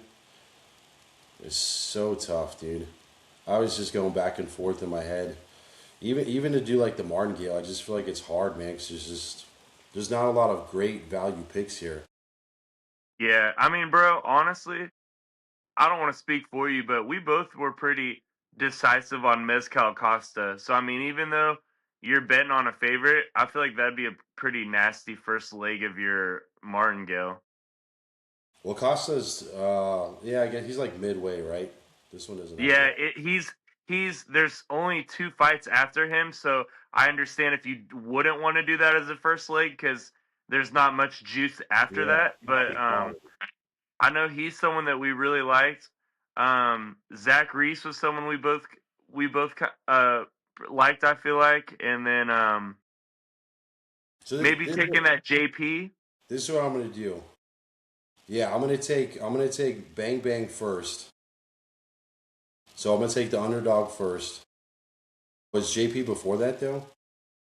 It's so tough, dude. I was just going back and forth in my head. Even to do like the Martingale, I just feel like it's hard, man. Because there's not a lot of great value picks here. Yeah, I mean, bro, honestly, I don't want to speak for you, but we both were pretty decisive on Mezcal Costa. So I mean, even though you're betting on a favorite, I feel like that'd be a pretty nasty first leg of your martingale. Well, Costa's, yeah, I guess he's like midway, right? This one doesn't. Yeah, he's there's only 2 fights after him, so I understand if you wouldn't want to do that as a first leg because there's not much juice after that. But I know he's someone that we really liked. Zach Reese was someone we both liked. I feel like, and then So maybe taking that JP. This is what I'm gonna do. Yeah, I'm gonna take Bang Bang first. So I'm gonna take the underdog first. Was JP before that though?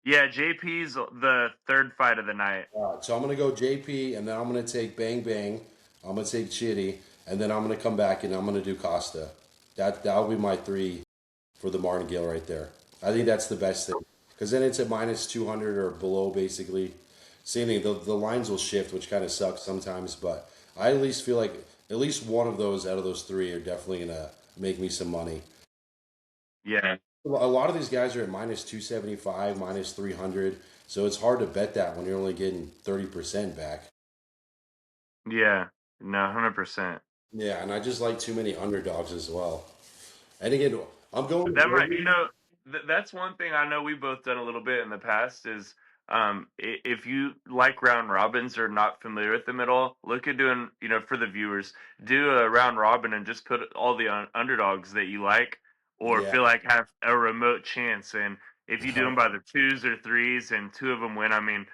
Yeah, JP's the 3rd fight of the night. So I'm gonna go JP, and then I'm gonna take Bang Bang. I'm gonna take Chitty, and then I'm gonna come back and I'm gonna do Costa. That'll be my 3 for the Martingale right there. I think that's the best thing because then it's at minus 200 or below basically. Same thing. The lines will shift, which kind of sucks sometimes, but I at least feel like at least one of those out of those 3 are definitely gonna make me some money. Yeah. A lot of these guys are at minus 275, minus 300. So it's hard to bet that when you're only getting 30% back. Yeah. No, 100%. Yeah, and I just like too many underdogs as well. And again, I'm going That might, to that's one thing I know we've both done a little bit in the past is if you like round robins or not familiar with them at all, look at doing, for the viewers, do a round robin and just put all the underdogs that you like or yeah, feel like have a remote chance. And if you do them by the twos or threes and two of them win, I mean,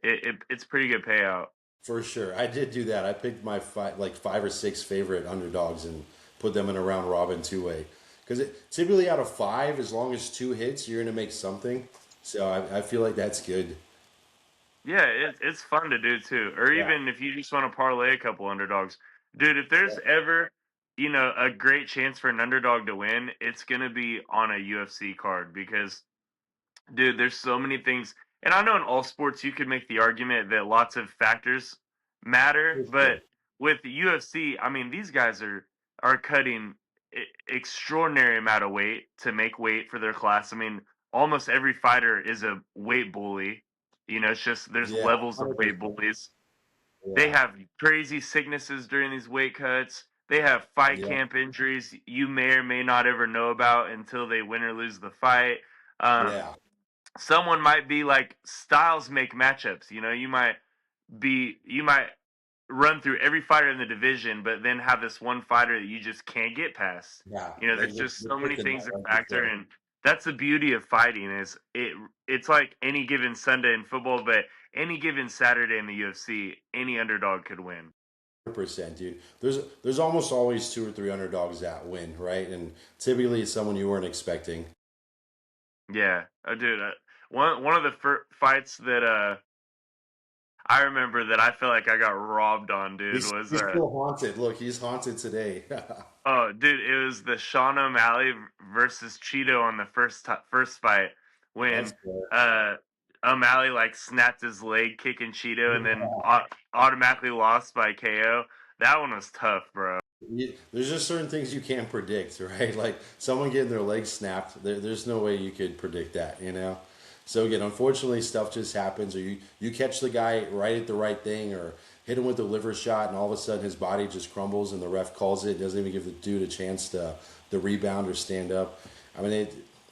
it's pretty good payout. for sure. I did do that. I picked my five or six favorite underdogs and put them in a round robin two way. Because typically out of five, as long as two hits, you're going to make something. So I feel like that's good. Yeah, it's fun to do too. Or Yeah. even if you just want to parlay a couple underdogs. Dude, if there's ever, a great chance for an underdog to win, it's gonna be on a UFC card because dude, there's so many things. And I know in all sports you could make the argument that lots of factors matter, For sure. but with the UFC, I mean, these guys are cutting extraordinary amount of weight to make weight for their class. I mean, almost every fighter is a weight bully. It's just there's Yeah, levels of weight 100%. bullies. They Yeah. have crazy sicknesses during these weight cuts. They have fight Yeah. camp injuries you may or may not ever know about until they win or lose the fight. Um, Yeah. Someone might be like styles make matchups. You might run through every fighter in the division, but then have this one fighter that you just can't get past. Yeah. There's just You're so many picking things that that right factor, there. and that's the beauty of fighting. Is it's like any given Sunday in football, but any given Saturday in the UFC, any underdog could win. 100%, dude. There's almost always two or three underdogs that win, right? And typically it's someone you weren't expecting. Yeah, dude. One of the fights that I remember that I feel like I got robbed on, dude, was He's still haunted. Look, he's haunted today. oh, dude, it was the Sean O'Malley versus Cheeto on the first fight That's when fair. uh O'Malley like snapped his leg kicking Cheeto and then Yeah. automatically lost by KO. That one was tough, bro. There's just certain things you can't predict, right? Like someone getting their leg snapped, there's no way you could predict that, you know? So again, unfortunately, stuff just happens, or you catch the guy right at the right thing, or hit him with a liver shot, and all of a sudden his body just crumbles, and the ref calls it. Doesn't even give the dude a chance to rebound or stand up. I mean,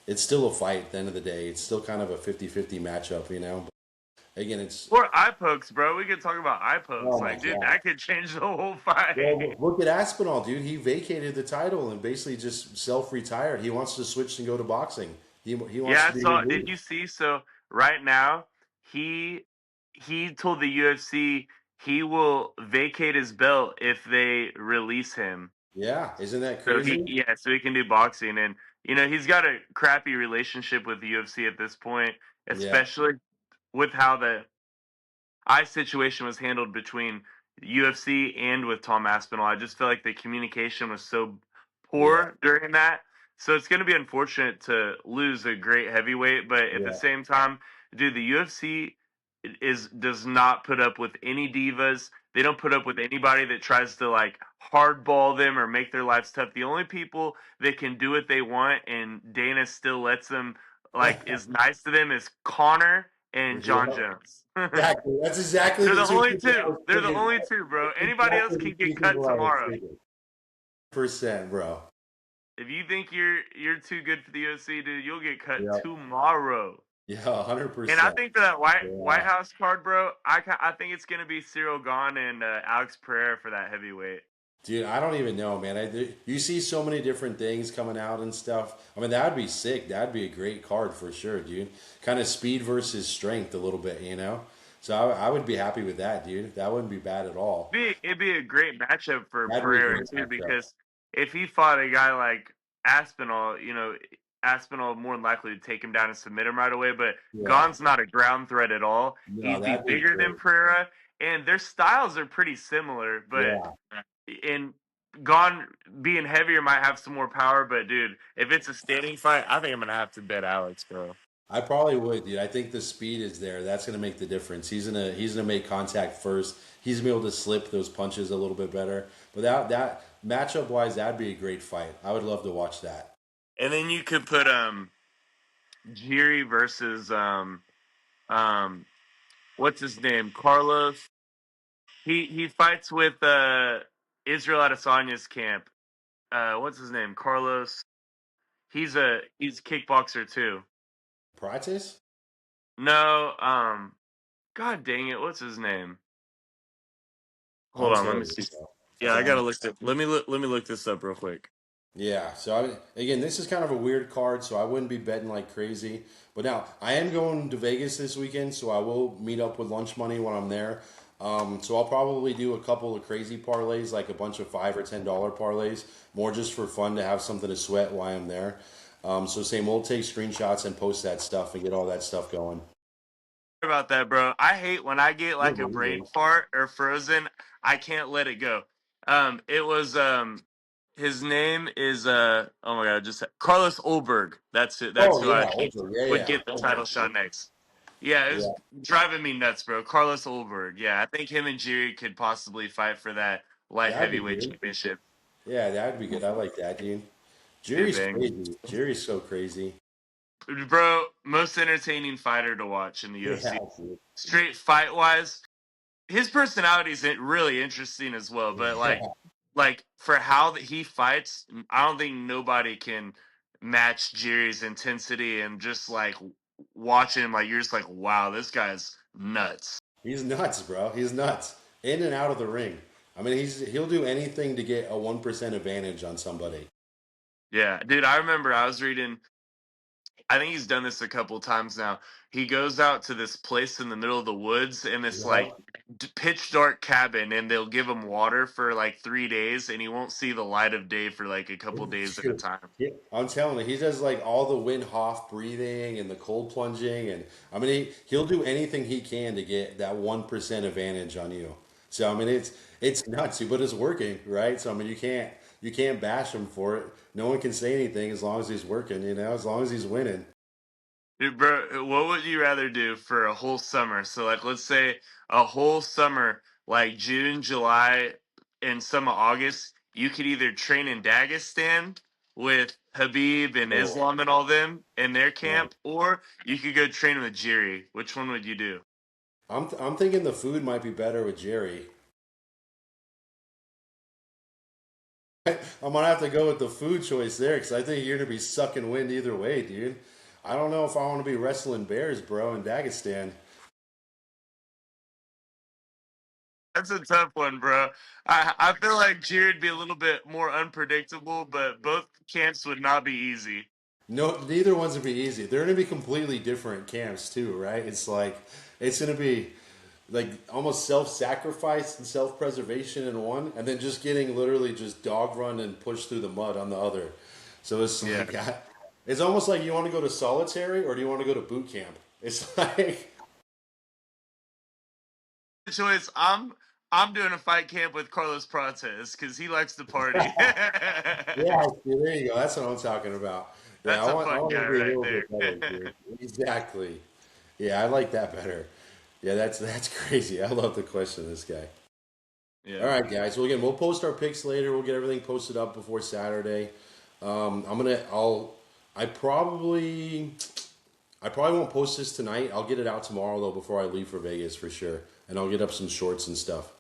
it's still a fight at the end of the day. It's still kind of a 50-50 matchup, you know? But again, it's Or eye pokes, bro. We could talk about eye pokes. oh my Like, dude, god. that could change the whole fight. Well, look at Aspinall, dude. He vacated the title and basically just self-retired. He wants to switch and go to boxing. He wants Yeah, to I be saw. Did removed. you see? So right now, he he told the UFC he will vacate his belt if they release him. Yeah, isn't that So crazy? so he can do boxing, and he's got a crappy relationship with the UFC at this point, Yeah, especially with how the eye situation was handled between UFC and with Tom Aspinall. I just feel like the communication was so yeah, poor during that. So it's going to be unfortunate to lose a great heavyweight, but at the yeah, same time, dude, the UFC does not put up with any divas. They don't put up with anybody that tries to like hardball them or make their lives tough. The only people that can do what they want and Dana still lets them like is nice to them is Connor and John yeah. Jones. Exactly. That's exactly They're the the two only people I two. was They're the thinking. only two, bro. That's Anybody else exactly can the two get cut people I was tomorrow. thinking. Percent, bro. If you think you're too good for the UFC, dude, you'll get cut Yeah, tomorrow. yeah, hundred And I percent. think for that White Yeah. House card, bro, I think it's gonna be Cyril Gahn and Alex Pereira for that heavyweight. Dude, I don't even know, man. You see so many different things coming out and stuff. I mean, that'd be sick. That'd be a great card for sure, dude. Kind of speed versus strength a little bit, you know? So I would be happy with that, dude. That wouldn't be bad at all. It'd be a great matchup for That'd be a Pereira great too, matchup. because if he fought a guy like Aspinall, Aspinall more than likely to take him down and submit him right away. But Yeah. Gon's not a ground threat at all. No, He'd be that'd be bigger than great. Pereira, and their styles are pretty similar. But Yeah. in Gon being heavier might have some more power. But dude, if it's a standing fight, I think I'm gonna have to bet Alex, bro. I probably would, dude. I think the speed is there. That's gonna make the difference. He's gonna make contact first. He's gonna be able to slip those punches a little bit better. But matchup wise, that'd be a great fight. I would love to watch that. And then you could put Jiri versus um what's his name? Carlos. He fights with Israel Adesanya's camp. What's his name? Carlos. He's a kickboxer too. Practice? No, God dang it, what's his name? Hold I'm on, let me terrible. see. Yeah, I So gotta look it. Let me look this up real quick. yeah, so again, this is kind of a weird card, so I wouldn't be betting like crazy. But now I am going to Vegas this weekend, so I will meet up with lunch money when I'm there. So I'll probably do a couple of crazy parlays, like a bunch of $5 or $10 parlays, more just for fun to have something to sweat while I'm there. So same, we'll take screenshots and post that stuff and get all that stuff going. About that, bro. I hate when I get Yeah, like a man, brain dude. fart or frozen. I can't let it go. It was his name is oh my god, just Carlos Olberg. That's it. That's Oh who I yeah, over. Yeah, would yeah, get the title over. shot next. Yeah, it was Yeah, driving me nuts, bro. Carlos Olberg. Yeah, I think him and Jiri could possibly fight for that light that'd be heavyweight good. championship. Yeah, that'd be good. I like that, dude. Big Jerry's bang. crazy. Jerry's so crazy. Bro, most entertaining fighter to watch in the Yeah, UFC. dude. Straight fight wise, his personality is really interesting as well. But Yeah. like for how that he fights, I don't think nobody can match Jerry's intensity and just like watching him. Like you're just like, wow, this guy's nuts. He's nuts, bro. He's nuts. In and out of the ring. I mean, he'll do anything to get a 1% advantage on somebody. Yeah, dude. I remember I was reading. I think he's done this a couple times now. He goes out to this place in the middle of the woods in this like Yep. pitch dark cabin, and they'll give him water for like 3 days, and he won't see the light of day for like a couple days at a Dude, time. I'm telling you, he does like all the Wim Hof breathing and the cold plunging, and I mean, he'll do anything he can to get that 1% advantage on you. So I mean, it's nuts, but it's working, right? So I mean, you can't bash him for it. No one can say anything as long as he's working, as long as he's winning. Dude, bro, what would you rather do for a whole summer? So, like, let's say a whole summer, like June, July, and some of August, you could either train in Dagestan with Habib and Oh, Islam and all them in their man. camp, or you could go train with Jiri. Which one would you do? I'm thinking the food might be better with Jerry. I'm gonna have to go with the food choice there because I think you're gonna be sucking wind either way, dude. I don't know if I want to be wrestling bears, bro, in Dagestan. That's a tough one, bro. I feel like Jiri would be a little bit more unpredictable, but both camps would not be easy. No, neither one's gonna be easy. They're gonna be completely different camps too, right? It's like it's gonna be like almost self-sacrifice and self-preservation in one, and then just getting literally just dog run and pushed through the mud on the other. So it's Yeah. like it's almost like you want to go to solitary or do you want to go to boot camp? It's like Choice. I'm doing a fight camp with Carlos Prates because he likes to party. yeah, see, there you go. That's what I'm talking about. Yeah, That's I a want I fun want to guy be a right little there. bit better, dude. Exactly. Yeah, I like that better. Yeah, that's crazy. I love the question of this guy. All Yeah. right, guys. Well, again, we'll post our picks later. We'll get everything posted up before Saturday. I'm gonna. I probably won't post this tonight. I'll get it out tomorrow though before I leave for Vegas for sure, and I'll get up some shorts and stuff.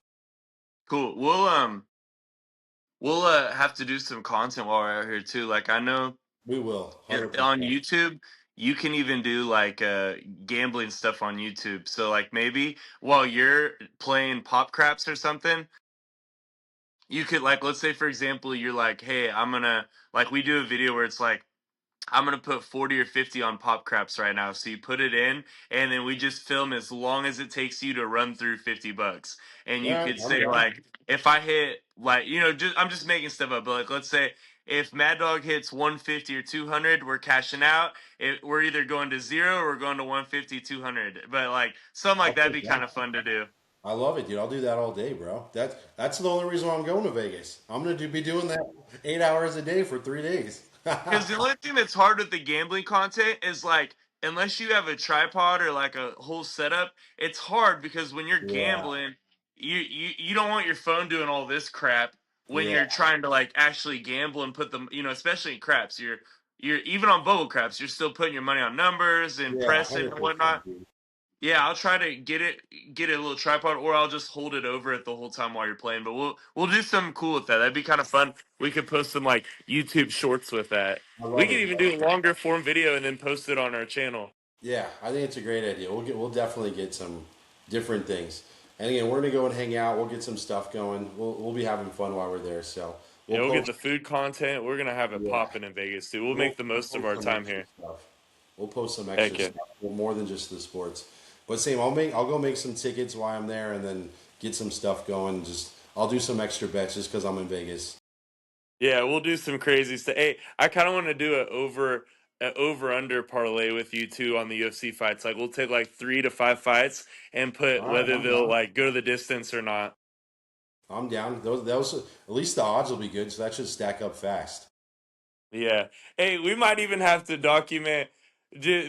Cool. We'll have to do some content while we're out here too. Like I know We will, on 100%. YouTube you can even do like gambling stuff on YouTube. So like maybe while you're playing pop craps or something, you could like let's say for example you're like, hey, I'm gonna like we do a video where it's like I'm gonna put 40 or 50 on pop craps right now. So you put it in, and then we just film as long as it takes you to run through $50. And All you right, could I'm say down. like, if I hit like just I'm just making stuff up, but like let's say if Mad Dog hits 150 or 200, we're cashing out. We're either going to zero or we're going to 150, 200. But like something like I'll that'd take be kind that. of fun to do. I love it, dude. I'll do that all day, bro. That's the only reason why I'm going to Vegas. I'm gonna be doing that 8 hours a day for 3 days. Because the only thing that's hard with the gambling content is like, unless you have a tripod or like a whole setup, it's hard because when you're Yeah. gambling, you don't want your phone doing all this crap. when Yeah, you're trying to like actually gamble and put them, especially in craps, you're even on bubble craps, you're still putting your money on numbers and yeah, pressing and 100%, whatnot. dude. Yeah, I'll try to get a little tripod, or I'll just hold it over it the whole time while you're playing. But we'll do something cool with that. That'd be kind of fun. We could post some like YouTube shorts with that. I We love could it, even bro. do a longer form video and then post it on our channel. Yeah, I think it's a great idea. We'll definitely get some different things. And again, we're gonna go and hang out. We'll get some stuff going. We'll be having fun while we're there. So we'll Yeah, we'll get post. the food content. We're gonna have it Yeah, popping in Vegas too. We'll we'll, make the we'll most of post our some time extra here. stuff. We'll post some extra Heck yeah. stuff. Well, more than just the sports. But same, I'll go make some tickets while I'm there, and then get some stuff going. Just I'll do some extra bets just because I'm in Vegas. Yeah, we'll do some crazy stuff. Hey, I kind of want to do a over under parlay with you too on the UFC fights. Like we'll take like 3 to 5 fights and put All right, whether I'm they'll down. like go the distance or not. I'm down. Those at least the odds will be good, so that should stack up fast. Yeah. Hey, we might even have to document,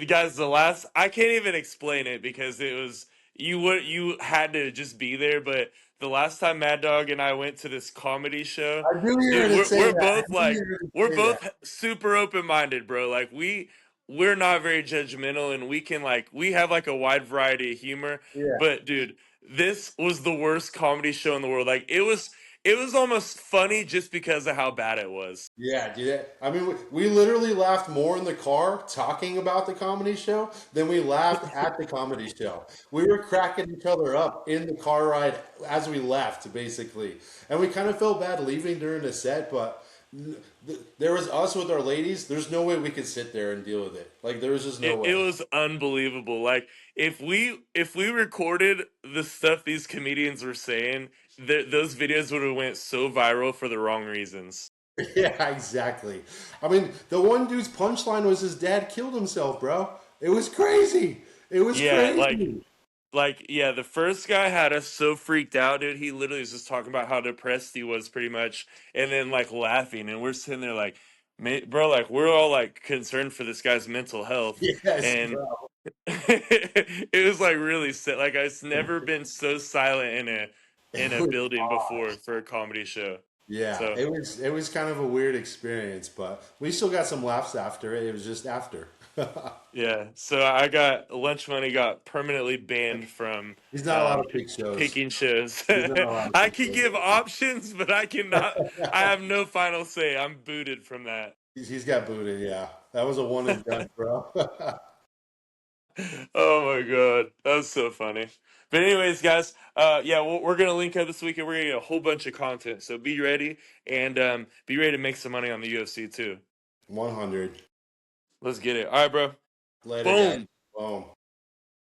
guys. The last I can't even explain it because it was you had to just be there. But the last time Mad Dog and I went to this comedy show, I knew you were dude, going to we're say we're that. I both knew you like were going to we're say that. both super open minded, bro. Like we're not very judgmental, and we can like we have like a wide variety of humor. Yeah. But dude, this was the worst comedy show in the world. Like it was almost funny just because of how bad it was. Yeah, dude. I mean, we literally laughed more in the car talking about the comedy show than we laughed at the comedy show. We were cracking each other up in the car ride as we left, basically. And we kind of felt bad leaving during the set, but there was us with our ladies. There's no way we could sit there and deal with it. Like, there was just no It way. was unbelievable. Like if we recorded the stuff these comedians were saying, those videos would have went so viral for the wrong reasons. Yeah, exactly. I mean, the one dude's punchline was his dad killed himself, bro. It was crazy. It was Yeah, like crazy. like yeah, the first guy had us so freaked out, dude. He literally was just talking about how depressed he was, pretty much, and then like laughing, and we're sitting there like, bro, like we're all like concerned for this guy's mental health, Yes, and bro. it was like really sad. Like I've never been so silent in It a was building odd. before for a comedy show. Yeah, So it was kind of a weird experience, but we still got some laughs after it. It was just after. yeah, so I got lunch money got permanently banned from He's not allowed to pick shows. picking shows. He's not allowed to I pick can shows. give options, but I cannot. I have no final say. I'm booted from that. He's got booted. Yeah, that was a one and done, bro. Oh my god, that was so funny. But anyways, guys, yeah, we're gonna link up this weekend. We're gonna get a whole bunch of content, so be ready and be ready to make some money on the UFC too. 100. Let's get it. All right, bro. Later, guys. Boom. Boom.